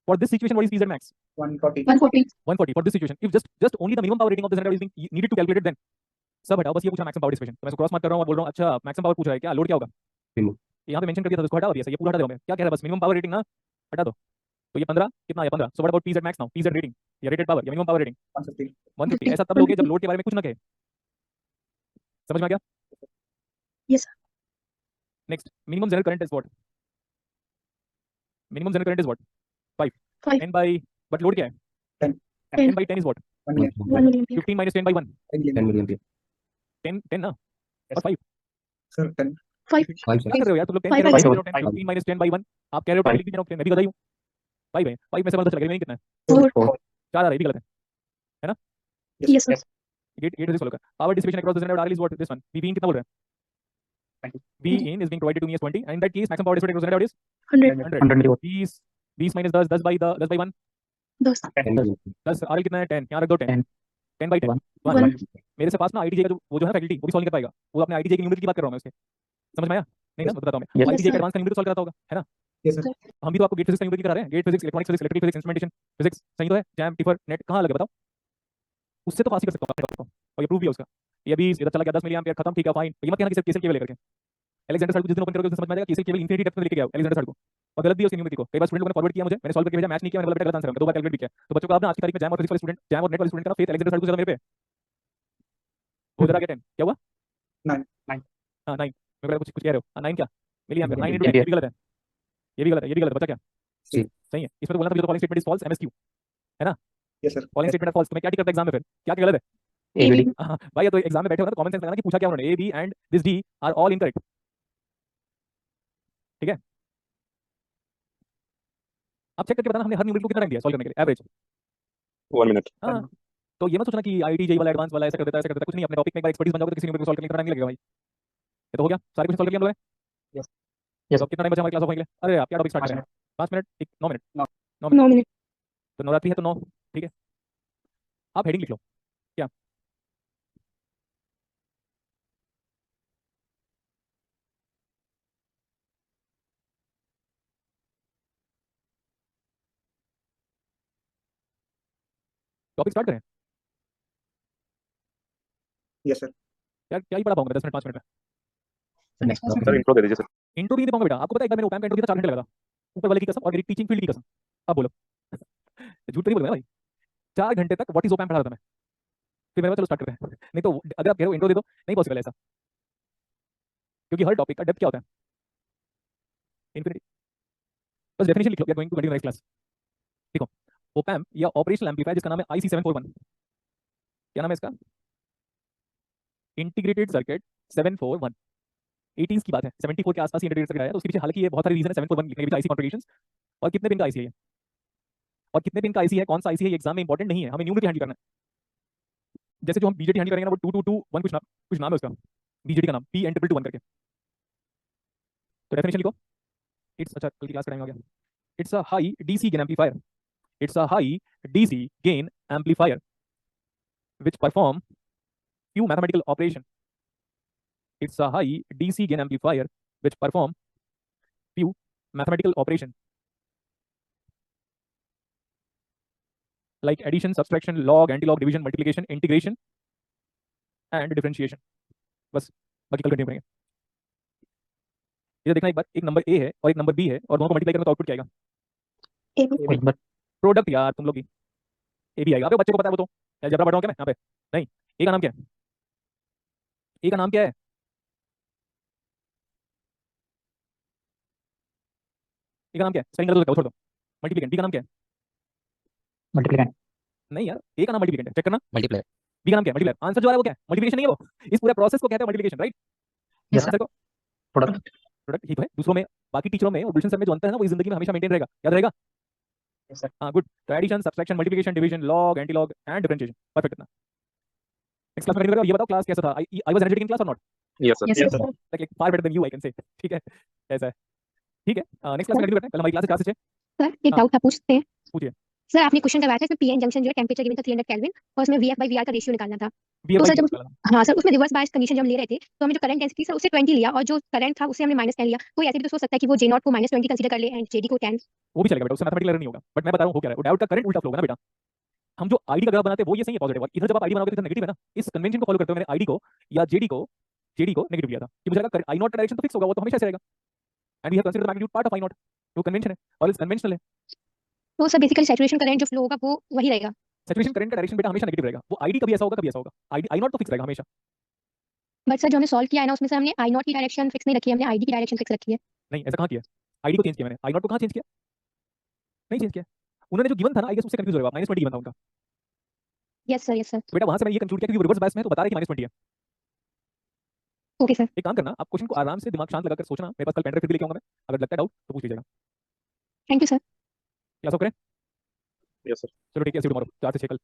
For this situation, what is PZ max? 140 140 140 for this situation. If just only the minimum power rating of the generator is being needed to calculate it, then सब हटाओ, बस ये पूछा maximum power dissipation. तो मैं इसको cross mark कर रहा हूँ और बोल रहा हूँ अच्छा मैक्सिमम पावर पूछ रहा है, क्या लोड क्या होगा? रिमूव। यहाँ पे मेंशन कर दिया था, उसको हटा दिया सर, ये पूरा हटा दो। मैं क्या कह रहा है, बस मिनिमम पावर रेटिंग ना हटा दो। तो ये 15 कितना आया? 15। So what about PZ max now? PZ rating या रेटेड पावर या मिनिमम पावर रेटिंग? 150 150। ऐसा तब लोगे जब लोड के बारे में कुछ ना कहे। समझ में आ गया? yes next, minimum general current is what? Minimum general current is what? 5 5 10 by, but load क्या है? 10 10 by 10 is what? 1 million 1 million ampere 15 minus 10 by 1, 10 million 10 milli ampere 10 ना, और 5 सर 10 5 5 क्या कर रहे हो यार तुम लोग? 10 Five कह रहे हो, 5 15 minus 10 by 1, आप कह रहे हो 10 लिख भी जाओ, मैं भी गधा ही हूँ। 5 है, 5 में से 1 चला गया, कितना है? 4 4 आ रहा है, ये भी गलत है ना? yes sir get get solve कर। Power dissipation across the generator RL is what? This one. V in कितना बोल रहा है? V in is being provided to me as 20, and that case maximum power dissipation across generator is 100 100 milliwatt. 20 20 minus 10, 10 by 1, 10 10 RL कितना है? 10, यहाँ रख दो 10, 10 by 10 1 1। मेरे से पास ना आईटीजे का जो वो जो है फैकल्टी, वो भी सॉल्व नहीं कर पाएगा। वो अपने आईटीजे की न्यूमेरिकल की बात कर रहा हूँ मैं उसके। समझ में आया? नहीं ना, बताता हूँ मैं। Yes, आईटीजे sir. का एडवांस का न्यूमेरिकल सॉल्व कराता होगा, है ना? यस सर हम भी तो आपको गेट फिजिक्स का न्यूमेरिकल करा रहे हैं। GATE physics, electronics physics, electrical physics, instrumentation physics, सही तो है? जैम, टिफर, नेट कहाँ लगे बताओ? उससे तो पास ही कर सकता हूँ और ये प्रूफ भी है उसका। ये भी इधर चला गया 10 मिली एम्पीयर, खत्म, ठीक है फाइन। ये मत कहना कि सिर्फ केसल केवल लेकर के अलेक्जेंडर सर को जिस दिन ओपन करोगे उसमें समझ में आएगा केसल केवल इंफिनिटी डेप्थ में लेके गया अलेक्जेंडर सर को, और गलत भी है उसकी न्यूमेरिकल को। कई बार स्टूडेंट लोगों ने फॉरवर्ड किया मुझे, मैंने सॉल्व करके भेजा, मैच नहीं किया, मैंने बोला बेटा गलत आंसर है, दो बार कैलकुलेट भी किया। तो बच्चों को आपने आज की तारीख में जैम और फिजिक्स वाले स्टूडेंट, जैम और नेट वाले स्टूडेंट का फेथ अलेक्जेंडर सर को ज्यादा मेरे पे हो जरा। 10 क्या हुआ? 9 हाँ 9। मैं बोला कुछ कुछ कह रहे हो? हाँ 9 क्या मिली एम्पीयर? 9 into 10, ये भी गलत है, ये भी गलत है, ये भी गलत है। बचा क्या? सही। सही है। इसमें तो बोलना था following statement is false, MSQ है ना? Yes sir following statement false, तो मैं क्या टिक करता एग्जाम में फिर? क्या क्या गलत है? ABD हाँ भाई, तो एग्जाम में बैठे हो ना तो कॉमन सेंस लगाना कि पूछा क्या उन्होंने। A B and this D are all incorrect, ठीक है? आप चेक करके बताना हमने हर न्यूमेरिकल को कितना टाइम दिया सॉल्व करने के लिए, एवरेज। 1 मिनट। हाँ, तो ये मत सोचना कि आईटी जेई वाला एडवांस वाला ऐसा कर देता है, ऐसा कर देता है। कुछ नहीं, अपने टॉपिक में एक बार एक्सपर्टीज बन जाओगे तो किसी न्यूमेरिकल को सॉल्व करने का टाइम नहीं लगेगा भाई। ये तो हो गया, सारे क्वेश्चन सॉल्व कर लिया हम लोगों ने। यस तो अब कितना टाइम बचा हमारी क्लास ऑफ होने के लिए? अरे आप क्या टॉपिक स्टार्ट कर रहे हैं? 5 मिनट, 9 मिनट, 9 minutes तो नवरात्रि है तो 9, ठीक है? आप हेडिंग लिख लो क्या? टॉपिक स्टार्ट करें? यस सर क्या क्या ही पढ़ा पाऊंगा 10 मिनट 5 मिनट में? नेक्स्ट सर इंट्रो दे दीजिए सर। इंट्रो भी नहीं दे पाऊंगा बेटा। आपको पता है एक बार मैंने ओपैम का इंट्रो दिया था 4 घंटे लगा था, ऊपर वाले की कसम और मेरी टीचिंग फील्ड की कसम। अब बोलो झूठ तो नहीं बोलूंगा भाई, 4 घंटे तक व्हाट इज ओप एम्प पढ़ा रहा था मैं। फिर मैंने कहा चलो स्टार्ट करते हैं। नहीं तो अगर आप कह रहे हो इंट्रो दे दो, नहीं पॉसिबल ऐसा, क्योंकि हर टॉपिक का डेप्थ क्या होता है, इन्फिनिटी। बस डेफिनेशन लिख लो, we are going to continue next class. देखो, ओप एम्प या ऑपरेशनल एम्पलीफायर, जिसका नाम है IC 741, क्या नाम है इसका, इंटीग्रेटेड सर्किट 741। 80s की बात है, 74 के आसपास ही इंटीग्रेटेड सर्किट आया, तो उसके पीछे हालांकि ये बहुत सारे रीजन है 741 लिखने के पीछे, IC कॉन्फ़िगरेशंस और कितने पिन का IC है ये, और कितने पिन का IC है, कौन सा IC है, ये एग्जाम में इंपॉर्टेंट नहीं है, हमें न्यूमेरिकल हैंडल करना है। जैसे जो हम BJT हैंडल करेंगे ना, वो 2221 कुछ नाम है उसका, BJT का नाम P(n)(1) करके। तो डेफिनेशन लिखो, इट्स, अच्छा कल की क्लास का टाइम आ गया, it's a high DC gain amplifier, it's a high DC gain amplifier which perform few mathematical operation. It's a high DC gain amplifier which perform few mathematical operation like addition, subtraction, log, antilog, division, multiplication, integration and differentiation. बस बाकी कल continue करेंगे। इधर देखना एक बार, एक number A है और एक नंबर B है, और दोनों को मल्टीप्लाई करेंगे तो आउटपुट क्या आएगा, A1 प्रोडक्ट यार, तुम लोग की A भी आएगा। अबे बच्चे को पता है वो तो, यार जबरा पढ़ रहा हूँ क्या मैं यहाँ पे, नहीं। A का नाम क्या है, A का नाम क्या है, A का नाम क्या है, स्पेलिंग गलत हो सकता है वो छोड़ दो। मल्टीप्लिकेंट, B का नाम क्या है, मल्टीप्लिकेंट, नहीं यार, A का नाम मल्टीप्लिकेंट है, चेक करना। मल्टीप्लाई B का नाम क्या है, मल्टीप्लायर। आंसर जो आ रहा है वो क्या है, मल्टीप्लिकेशन नहीं है वो, इस पूरे प्रोसेस को कहते हैं मल्टीप्लिकेशन, राइट। Yes, आंसर को प्रोडक्ट, प्रोडक्ट ही तो है। दूसरों में, बाकी टीचरों में और गुलशन सर में जो अंतर है ना, वो इस जिंदगी में हमेशा मेंटेन रहेगा, याद रहेगा। Yes, sir. हाँ गुड। तो addition, subtraction, multiplication, division, log, antilog and differentiation, perfect. इतना नेक्स्ट क्लास में कंटिन्यू करो। ये बताओ क्लास कैसा था, I was energetic in class और not, Yes, sir. Yes, Yes, sir. sir. Like far better than you, I can say, ठीक है, ऐसा है, ठीक है। नेक्स्ट क्लास में कंटिन्यू करते हैं, कल हमारी क्लास है 4 से 6। सर एक हाँ। डाउट था, पूछते हैं। पूछिए। सर आपने क्वेश्चन करवाया था इसमें पीएन जंक्शन जो है टेंपरेचर गिवन था 300 केल्विन और उसमें VF/VR का रेशियो निकालना था। BF तो सर by जब निकालना। हाँ सर उसमें रिवर्स बायस कंडीशन जब हम ले रहे थे तो हमें जो करंट डेंसिटी सर उससे 20 लिया और जो करंट था उससे हमने -10 लिया। कोई ऐसे भी तो सोच सकता है कि वो J0 को -20 कंसीडर कर ले एंड JD को 10। वो भी चलेगा बेटा, उससे मैथमेटिकल एरर नहीं होगा, बट मैं बता रहा हूँ हो क्या रहा है, वो डायोड का करंट उल्टा फ्लो होगा ना बेटा। हम जो आईडी का ग्राफ बनाते हैं वो ये सही है पॉजिटिव, और इधर जब आप आईडी बनाओगे तो इधर नेगेटिव है ना। इस कन्वेंशन को फॉलो करते हुए मैंने आईडी को या जेडी को नेगेटिव लिया था, कि मुझे लगा I0 का डायरेक्शन तो फिक्स होगा, वो तो हमेशा ऐसे रहेगा, and we have considered the magnitude part of I0, वो कन्वेंशन है और इस कन्वेंशनल है। तो सर बेसिकली सैचुरेशन करंट जो फ्लो होगा वो वही रहेगा। सैचुरेशन करंट का डायरेक्शन बेटा हमेशा नेगेटिव रहेगा, वो आईडी कभी ऐसा होगा कभी ऐसा होगा, आईडी I0 तो फिक्स रहेगा हमेशा। बट सर जो हमने सॉल्व किया है ना उसमें से हमने I0 की डायरेक्शन फिक्स नहीं रखी है, हमने ID की डायरेक्शन फिक्स रखी है। नहीं ऐसा कहाँ किया, आईडी को चेंज किया मैंने, I0 को कहाँ चेंज किया, नहीं चेंज किया। उन्होंने जो गिवन था ना, आई गेस उससे कंफ्यूज हो गया, -20 गिवन था उनका। Yes sir, yes sir. तो बेटा वहां से मैंने ये कंक्लूड किया कि रिवर्स बायस में है तो बता रहे कि -20 है। Okay sir. एक काम करना, आप क्वेश्चन को आराम से दिमाग शांत लगाकर सोचना, मेरे पास कल पेन ड्राइव फिर भी लेके आऊंगा मैं, अगर लगता है डाउट तो पूछ लीजिएगा। Thank you sir. क्या सब करें, Yes, sir. चलो ठीक है, सी यू टुमारो 4 से 6 कल।